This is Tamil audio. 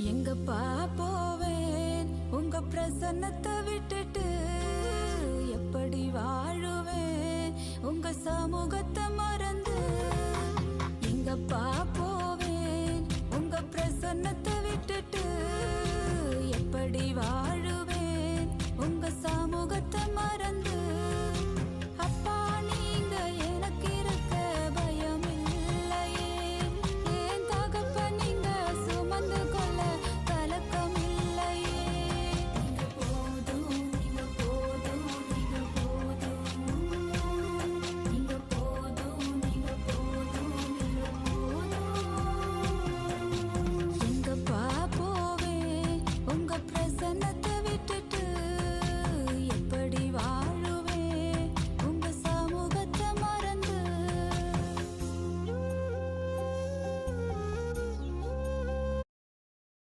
எங்கப்பா போவேன் உங்க பிரசன்னத்தை விட்டுட்டு, எப்படி வாழுவேன் உங்க சமூகத்தை மறந்து. எங்கப்பா போவேன் உங்க பிரசன்னத்தை விட்டுட்டு, எப்படி வாழுவேன் உங்க சமூகத்தை மறந்து.